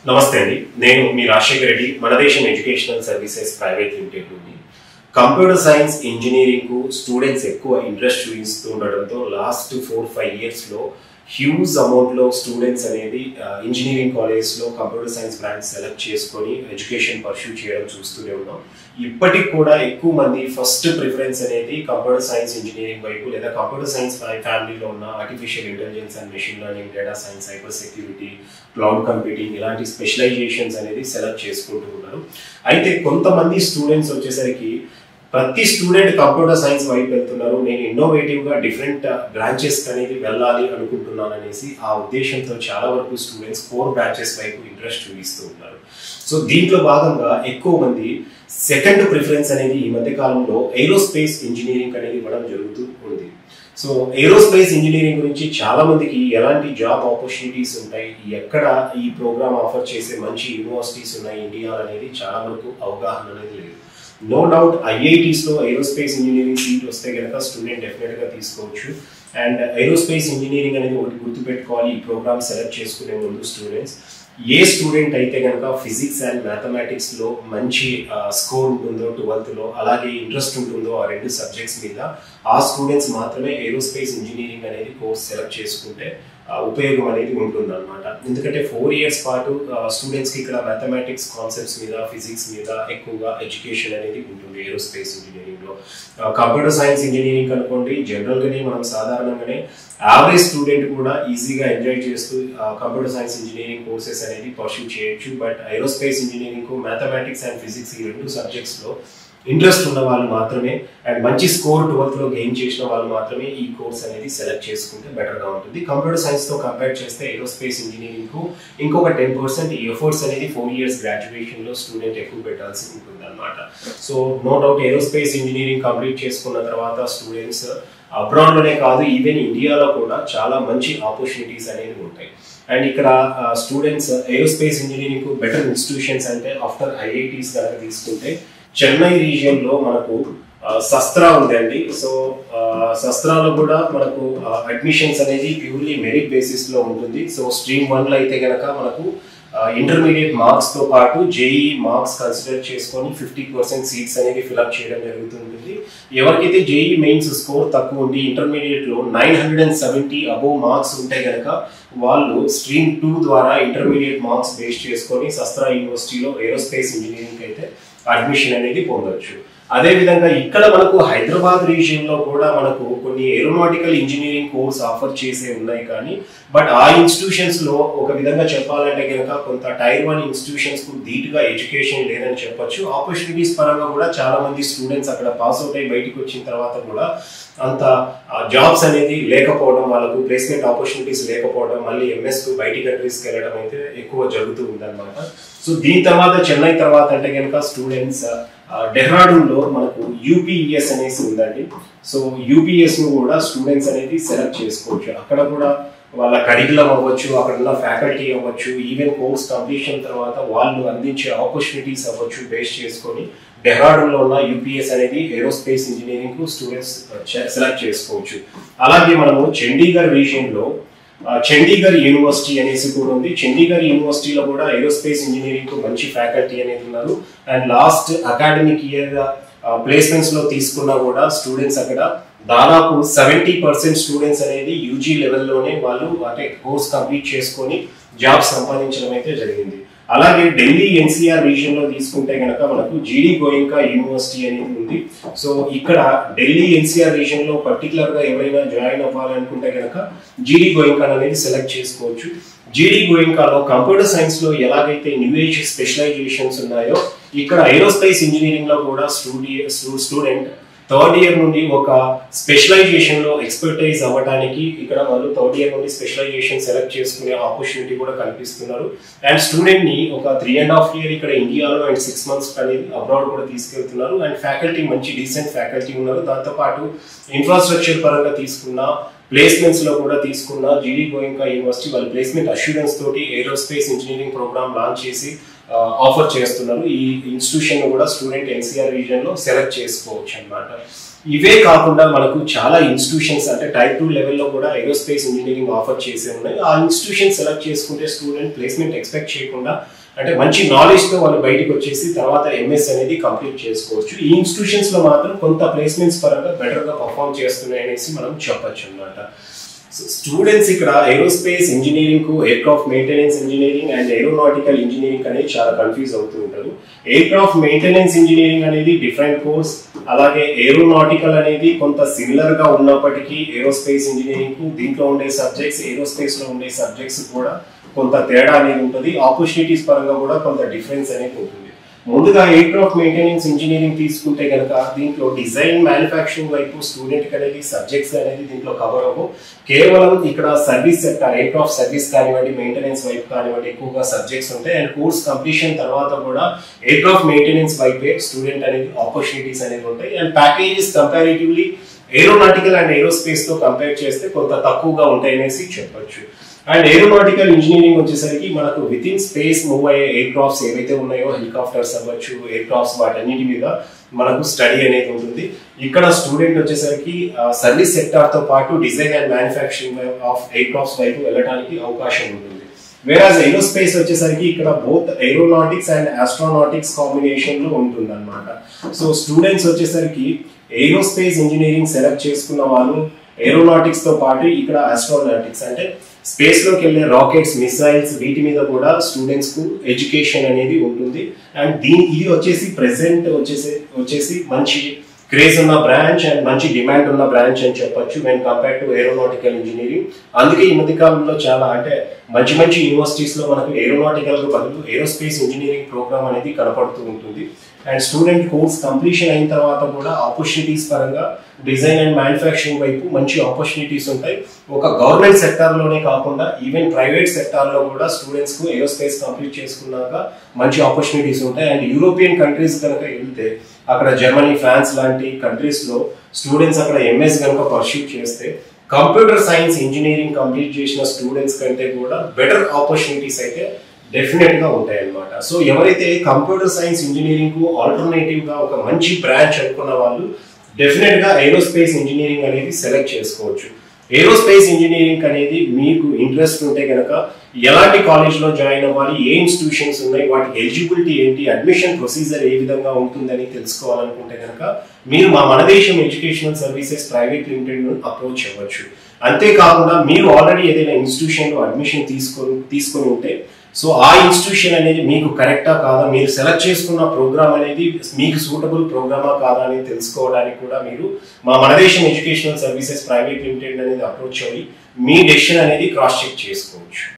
నమస్తే అండి. నేను మీ రాజశేఖర్ రెడ్డి, మనదేశం ఎడ్యుకేషనల్ సర్వీసెస్ ప్రైవేట్ లిమిటెడ్ నుండి. కంప్యూటర్ సైన్స్ ఇంజనీరింగ్ కు స్టూడెంట్స్ ఎక్కువ ఇంట్రెస్ట్ చూపిస్తూ ఉండడంతో లాస్ట్ 4-5 ఇయర్స్ లో హ్యూజ్ అమౌంట్ లో స్టూడెంట్స్ అనేది ఇంజనీరింగ్ కాలేజ్ లో కంప్యూటర్ సైన్స్ బ్రాంచ్ సెలెక్ట్ చేసుకొని ఎడ్యుకేషన్ పర్స్యూ చేయడం చూస్తూనే ఉన్నాం. ఇప్పటికి కూడా ఎక్కువ మంది ఫస్ట్ ప్రిఫరెన్స్ అనేది కంప్యూటర్ సైన్స్ ఇంజనీరింగ్ వైపు లేదా కంప్యూటర్ సైన్స్ ఫ్యామిలీలో ఉన్న artificial intelligence and machine learning, data science, cyber security, cloud computing ఇలాంటి స్పెషలైజేషన్స్ అనేది సెలెక్ట్ చేసుకుంటూ ఉన్నారు. అయితే కొంతమంది స్టూడెంట్స్ వచ్చేసరికి ప్రతి స్టూడెంట్ కంప్యూటర్ సైన్స్ వైపు వెళ్తున్నారు, నేను ఇన్నోవేటివ్ గా డిఫరెంట్ బ్రాంచెస్ అనేది వెళ్ళాలి అనుకుంటున్నాను అనేసి ఆ ఉద్దేశంతో చాలా వరకు స్టూడెంట్స్ కోర్ బ్రాంచెస్ వైపు ఇంట్రెస్ట్ చూపిస్తూ ఉన్నారు. సో దీంట్లో భాగంగా ఎక్కువ మంది సెకండ్ ప్రిఫరెన్స్ అనేది ఈ మధ్య కాలంలో ఏరోస్పేస్ ఇంజనీరింగ్ అనేది ఇవ్వడం జరుగుతూ ఉంది. సో ఏరోస్పేస్ ఇంజనీరింగ్ గురించి చాలా మందికి ఎలాంటి జాబ్ ఆపర్చునిటీస్ ఉంటాయి, ఎక్కడ ఈ ప్రోగ్రామ్ ఆఫర్ చేసే మంచి యూనివర్సిటీస్ ఉన్నాయి ఇండియాలో అనేది చాలా వరకు అవగాహన అనేది లేదు. నో డౌట్ ఐఐటీస్ లో ఏరోస్పేస్ ఇంజనీరింగ్ సీట్ వస్తే కనుక స్టూడెంట్ డెఫినెట్ గా తీసుకోవచ్చు. అండ్ ఏరోస్పేస్ ఇంజనీరింగ్ అనేది ఒకటి గుర్తుపెట్టుకోవాలి, ఈ ప్రోగ్రామ్ సెలెక్ట్ చేసుకునే ముందు స్టూడెంట్స్ ఏ స్టూడెంట్ అయితే కనుక ఫిజిక్స్ అండ్ మ్యాథమెటిక్స్ లో మంచి స్కోర్ ఉంటుందో 12th లో, అలాగే ఇంట్రెస్ట్ ఉంటుందో ఆ రెండు సబ్జెక్ట్స్ మీద, ఆ స్టూడెంట్స్ మాత్రమే ఏరోస్పేస్ ఇంజనీరింగ్ అనేది కోర్స్ సెలెక్ట్ చేసుకుంటే ఉపయోగం అనేది ఉంటుంది అనమాట. ఎందుకంటే 4 years పాటు స్టూడెంట్స్కి ఇక్కడ మ్యాథమెటిక్స్ కాన్సెప్ట్స్ మీద, ఫిజిక్స్ మీద ఎక్కువగా ఎడ్యుకేషన్ అనేది ఉంటుంది ఏరోస్పేస్ ఇంజనీరింగ్లో. కంప్యూటర్ సైన్స్ ఇంజనీరింగ్ అనుకోండి, జనరల్గానే మనం సాధారణంగానే యావరేజ్ స్టూడెంట్ కూడా ఈజీగా ఎంజాయ్ చేస్తూ కంప్యూటర్ సైన్స్ ఇంజనీరింగ్ కోర్సెస్ అనేది పర్స్యూ చేయొచ్చు. But aerospace engineering mathematics and physics ఈ రెండు సబ్జెక్ట్స్లో ఇంట్రెస్ట్ ఉన్న వాళ్ళు మాత్రమే అండ్ మంచి స్కోర్ 12th లో గెయిన్ చేసిన వాళ్ళు మాత్రమే ఈ కోర్స్ అనేది సెలెక్ట్ చేసుకుంటే బెటర్గా ఉంటుంది. కంప్యూటర్ సైన్స్ తో కంపేర్ చేస్తే ఏరోస్పేస్ ఇంజనీరింగ్ కు ఇంకొక 10% ఎఫర్ట్స్ అనేది 4 years గ్రాడ్యుయేషన్ లో స్టూడెంట్ ఎక్కువ పెట్టాల్సి ఉంటుంది అనమాట. So no doubt aerospace engineering complete చేసుకున్న తర్వాత స్టూడెంట్స్ అబ్రాడ్ లోనే కాదు, ఈవెన్ ఇండియాలో కూడా చాలా మంచి ఆపర్చునిటీస్ అనేది ఉంటాయి. అండ్ ఇక్కడ స్టూడెంట్స్ ఏరోస్పేస్ ఇంజనీరింగ్ కు బెటర్ ఇన్స్టిట్యూషన్స్ అంటే ఆఫ్టర్ ఐఐటీస్ కనుక తీసుకుంటే చెన్నై రీజియన్ లో మనకు శస్త్రా ఉందండి. సో శస్త్రాలో కూడా మనకు అడ్మిషన్స్ అనేది ప్యూర్లీ మెరిట్ బేసిస్ లో ఉంటుంది. సో స్ట్రీమ్ 1 లో అయితే కనుక మనకు ఇంటర్మీడియట్ మార్క్స్ తో పాటు జేఈ మార్క్స్ కన్సిడర్ చేసుకొని 50% సీట్స్ అనేది ఫిల్అప్ చేయడం జరుగుతుంటుంది. ఎవరికైతే జేఈ మెయిన్స్ స్కోర్ తక్కువ ఉండి ఇంటర్మీడియట్ లో 970 అబోవ్ మార్క్స్ ఉంటే కనుక వాళ్ళు స్ట్రీమ్ 2 ద్వారా ఇంటర్మీడియట్ మార్క్స్ బేస్ చేసుకొని శస్త్రా యూనివర్సిటీలో ఏరోస్పేస్ ఇంజనీరింగ్ అయితే అడ్మిషన్ అనేది పొందొచ్చు. అదే విధంగా ఇక్కడ మనకు హైదరాబాద్ రీజియన్ లో కూడా మనకు కొన్ని ఏరోనాటికల్ ఇంజనీరింగ్ కోర్స్ ఆఫర్ చేసే ఉన్నాయి, కానీ బట్ ఆ ఇన్స్టిట్యూషన్స్ లో ఒక విధంగా చెప్పాలంటే కనుక కొంత టైర్ 1 ఇన్స్టిట్యూషన్స్ కు ధీటుగా ఎడ్యుకేషన్ లేదని చెప్పొచ్చు. ఆపర్చునిటీస్ పరంగా కూడా చాలా మంది స్టూడెంట్స్ అక్కడ పాస్ అవుట్ అయ్యి బయటకు వచ్చిన తర్వాత కూడా అంత జాబ్స్ అనేది లేకపోవడం, వాళ్ళకు ప్లేస్మెంట్ ఆపర్చునిటీస్ లేకపోవడం, మళ్ళీ ఎంఎస్ కు బయటి కంట్రీస్కి వెళ్ళడం అయితే ఎక్కువ జరుగుతూ ఉందన్నమాట. సో దీని తర్వాత చెన్నై తర్వాత అంటే కనుక స్టూడెంట్స్ డెహ్రాడూన్ లో మనకు యూపీఈఎస్ అనేసి ఉందండి. సో యూపీఎస్ ను కూడా స్టూడెంట్స్ అనేది సెలెక్ట్ చేసుకోవచ్చు. అక్కడ కూడా వాళ్ళ కరికులం అవ్వచ్చు, అక్కడ ఉన్న ఫ్యాకల్టీ అవ్వచ్చు, ఈవెన్ కోర్స్ కంప్లీషన్ తర్వాత వాళ్ళు అందించే ఆపర్చునిటీస్ అవ్వచ్చు బేస్ చేసుకొని డెహ్రాడూన్ లో ఉన్న యూపీఎస్ అనేది ఏరోస్పేస్ ఇంజనీరింగ్ కు స్టూడెంట్స్ సెలెక్ట్ చేసుకోవచ్చు. అలాగే మనము చండీగఢ్ రీజియన్ లో చండీగఢ్ యూనివర్సిటీ అనేసి కూడా ఉంది. చండీగఢ్ యూనివర్సిటీలో కూడా ఏరోస్పేస్ ఇంజనీరింగ్ కు మంచి ఫ్యాకల్టీ అనేది ఉన్నారు. And last academic year placements లో తీసుకున్నా కూడా స్టూడెంట్స్ అక్కడ దాదాపు 70% స్టూడెంట్స్ అనేది యూజీ లెవెల్లోనే వాళ్ళు అంటే కోర్స్ కంప్లీట్ చేసుకొని జాబ్ సంపాదించడం అయితే జరిగింది. అలాగే ఢిల్లీ ఎన్సీఆర్ రీజియన్ లో తీసుకుంటే కనుక మనకు జీడీ గోయంకా యూనివర్సిటీ అనేది ఉంది. సో ఇక్కడ ఢిల్లీ ఎన్సీఆర్ రీజియన్ లో పర్టికులర్ గా ఎవరైనా జాయిన్ అవ్వాలనుకుంటే కనుక జీడీ గోయంకా అనేది సెలెక్ట్ చేసుకోవచ్చు. జీడీ గోయంకాలో కంప్యూటర్ సైన్స్ లో ఎలాగైతే న్యూ ఏజ్ స్పెషలైజేషన్స్ ఉన్నాయో ఇక్కడ ఏరోస్పేస్ ఇంజనీరింగ్ లో కూడా స్టూడెంట్ 3rd year నుండి ఒక స్పెషలైజేషన్ లో ఎక్స్పర్టైజ్ అవ్వడానికి ఇక్కడ వాళ్ళు 3rd year నుండి స్పెషలైజేషన్ సెలెక్ట్ చేసుకునే ఆపర్చునిటీ కూడా కల్పిస్తున్నారు. అండ్ స్టూడెంట్ ని ఒక 3.5 year ఇక్కడ ఇండియాలో అండ్ 6 months అనేది అబ్రాడ్ కూడా తీసుకెళ్తున్నారు. అండ్ ఫ్యాకల్టీ మంచి డీసెంట్ ఫ్యాకల్టీ ఉన్నారు. దాంతోపాటు ఇన్ఫ్రాస్ట్రక్చర్ పరంగా తీసుకున్న, ప్లేస్మెంట్స్ లో కూడా తీసుకున్న జీడీ గోయంకా యూనివర్సిటీ వాళ్ళ ప్లేస్మెంట్ అష్యూరెన్స్ తోటి ఏరోస్పేస్ ఇంజనీరింగ్ ప్రోగ్రామ్ లాంచ్ చేసి ఆఫర్ చేస్తున్నారు. ఈ ఇన్స్టిట్యూషన్ కూడా స్టూడెంట్ ఎన్సీఆర్ రీజియన్ లో సెలెక్ట్ చేసుకోవచ్చు అన్నమాట. ఇవే కాకుండా మనకు చాలా ఇన్స్టిట్యూషన్స్ అంటే టైప్ 2 లెవెల్లో కూడా ఏరోస్పేస్ ఇంజనీరింగ్ ఆఫర్ చేసే ఉన్నాయి. ఆ ఇన్స్టిట్యూషన్ సెలెక్ట్ చేసుకుంటే స్టూడెంట్ ప్లేస్మెంట్ ఎక్స్పెక్ట్ చేయకుండా అంటే మంచి నాలెడ్జ్తో వాళ్ళు బయటకు వచ్చేసి తర్వాత ఎంఎస్ అనేది కంప్లీట్ చేసుకోవచ్చు. ఈ ఇన్స్టిట్యూషన్స్లో మాత్రం కొంత ప్లేస్మెంట్స్ పరంగా బెటర్గా పర్ఫామ్ చేస్తున్నాయి అనేసి మనం చెప్పచ్చు అన్నమాట. స్టూడెంట్స్ ఇక్కడ ఏరోస్పేస్ ఇంజనీరింగ్ కు aircraft maintenance engineering and aeronautical engineering అనేది చాలా కన్ఫ్యూజ్ అవుతూ ఉంటారు. ఎయిర్క్రాఫ్ట్ మెయింటెనెన్స్ ఇంజనీరింగ్ అనేది డిఫరెంట్ కోర్స్, అలాగే ఏరోనాటికల్ అనేది కొంత సిమిలర్ గా ఉన్నప్పటికీ ఏరోస్పేస్ ఇంజనీరింగ్ కు దీంట్లో ఉండే సబ్జెక్ట్స్ ఏరోస్పేస్ లో ఉండే సబ్జెక్ట్స్ కూడా కొంత తేడా అనేది ఉంటుంది. ఆపర్చునిటీస్ పరంగా కూడా కొంత డిఫరెన్స్ అనేది ఉంటుంది. ముందుగా ఎయిర్క్రాఫ్ట్ మెయింటెనెన్స్ ఇంజనీరింగ్ తీసుకుంటే కనుక దీంట్లో డిజైన్ మ్యానుఫ్యాక్చరింగ్ వైపు స్టూడెంట్ అనేది సబ్జెక్ట్స్ అనేది దీంట్లో కవర్ అవ్వవు. కేవలం ఇక్కడ సర్వీస్ సెక్టార్ ఎయిర్క్రాఫ్ట్ సర్వీస్ కానివ్వండి, మెయింటెనెన్స్ వైపు కానివ్వండి ఎక్కువగా సబ్జెక్ట్స్ ఉంటాయి. అండ్ కోర్స్ కంప్లీషన్ తర్వాత కూడా ఎయిర్క్రాఫ్ట్ మెయింటెనెన్స్ వైపే స్టూడెంట్ అనేది ఆపర్చునిటీస్ అనేది ఉంటాయి. And packages comparatively aeronautical and aerospace తో కంపేర్ చేస్తే కొంత తక్కువగా ఉంటాయి అనేసి చెప్పొచ్చు. అండ్ ఏరోనాటికల్ ఇంజనీరింగ్ వచ్చేసరికి మనకు విత్ ఇన్ స్పేస్ మూవ్ అయ్యే ఎయిర్ క్రాఫ్ట్స్ ఏవైతే ఉన్నాయో హెలికాప్టర్స్ అవ్వచ్చు, ఎయిర్ క్రాఫ్ట్స్ వాటన్నిటి మీద మనకు స్టడీ అనేది ఉంటుంది. ఇక్కడ స్టూడెంట్ వచ్చేసరికి సర్వీస్ సెక్టార్ తో పాటు design and manufacturing of air crafts వైపు వెళ్ళడానికి అవకాశం ఉంటుంది. వేరాజ్ ఏరోస్పేస్ వచ్చేసరికి ఇక్కడ both aeronautics and astronautics combination లో ఉంటుంది అనమాట. సో స్టూడెంట్స్ వచ్చేసరికి ఏరోస్పేస్ ఇంజనీరింగ్ సెలెక్ట్ చేసుకున్న వాళ్ళు ఏరోనాటిక్స్ తో పాటు ఇక్కడ ఆస్ట్రోనాటిక్స్ అంటే స్పేస్ లోకి వెళ్ళే రాకెట్స్, మిసైల్స్ వీటి మీద కూడా స్టూడెంట్స్ కు ఎడ్యుకేషన్ అనేది ఉంటుంది. అండ్ ఇది వచ్చేసి ప్రెసెంట్ వచ్చేసి మంచి క్రేజ్ ఉన్న బ్రాంచ్ అండ్ మంచి డిమాండ్ ఉన్న బ్రాంచ్ అని చెప్పొచ్చు when compare to aeronautical engineering. అందుకే ఈ మధ్య కాలంలో చాలా అంటే మంచి మంచి యూనివర్సిటీస్ లో మనకు ఏరోనాటికల్ కు బదులు ఏరోస్పేస్ ఇంజనీరింగ్ ప్రోగ్రామ్ అనేది కనపడుతూ ఉంటుంది. అండ్ స్టూడెంట్ కోర్స్ కంప్లీషన్ అయిన తర్వాత కూడా ఆపర్చునిటీస్ పరంగా డిజైన్ అండ్ మ్యానుఫ్యాక్చరింగ్ వైపు మంచి ఆపర్చునిటీస్ ఉంటాయి. ఒక గవర్నమెంట్ సెక్టార్ లోనే కాకుండా ఈవెన్ ప్రైవేట్ సెక్టార్ లో కూడా స్టూడెంట్స్ కు ఏరోస్పేస్ కంప్లీట్ చేసుకున్నాక మంచి ఆపర్చునిటీస్ ఉంటాయి. అండ్ యూరోపియన్ కంట్రీస్ కనుక వెళ్తే అక్కడ జర్మనీ, ఫ్రాన్స్ లాంటి కంట్రీస్ లో స్టూడెంట్స్ అక్కడ ఎంఎస్ కనుక పర్స్యూ చేస్తే కంప్యూటర్ సైన్స్ ఇంజనీరింగ్ కంప్లీట్ చేసిన స్టూడెంట్స్ కంటే కూడా బెటర్ ఆపర్చునిటీస్ అయితే డెఫినెట్ గా ఉంటాయి అన్నమాట. సో ఎవరైతే కంప్యూటర్ సైన్స్ ఇంజనీరింగ్ కు ఆల్టర్నేటివ్ గా ఒక మంచి బ్రాంచ్ అనుకున్న వాళ్ళు డెఫినెట్ గా ఏరోస్పేస్ ఇంజనీరింగ్ అనేది సెలెక్ట్ చేసుకోవచ్చు. ఏరోస్పేస్ ఇంజనీరింగ్ అనేది మీకు ఇంట్రెస్ట్ ఉంటే కనుక ఎలాంటి కాలేజ్ లో జాయిన్ అవ్వాలి, ఏ ఇన్స్టిట్యూషన్స్ ఉన్నాయి, వాటికి ఎలిజిబిలిటీ ఏంటి, అడ్మిషన్ ప్రొసీజర్ ఏ విధంగా ఉంటుందని తెలుసుకోవాలనుకుంటే కనుక మీరు మా మనదేశం educational services private limited approach అవ్వచ్చు. అంతేకాకుండా మీరు ఆల్రెడీ ఏదైనా ఇన్స్టిట్యూషన్ లో అడ్మిషన్ తీసుకొని ఉంటే సో ఆ ఇన్స్టిట్యూషన్ అనేది మీకు కరెక్టా కాదా, మీరు సెలెక్ట్ చేసుకున్న ప్రోగ్రామ్ అనేది మీకు సూటబుల్ ప్రోగ్రామా కాదా అని తెలుసుకోవడానికి కూడా మీరు మా మనదేశం ఎడ్యుకేషనల్ సర్వీసెస్ ప్రైవేట్ లిమిటెడ్ అనేది అప్రోచ్ అయ్యి మీ డెసిషన్ అనేది క్రాస్ చెక్ చేసుకోవచ్చు.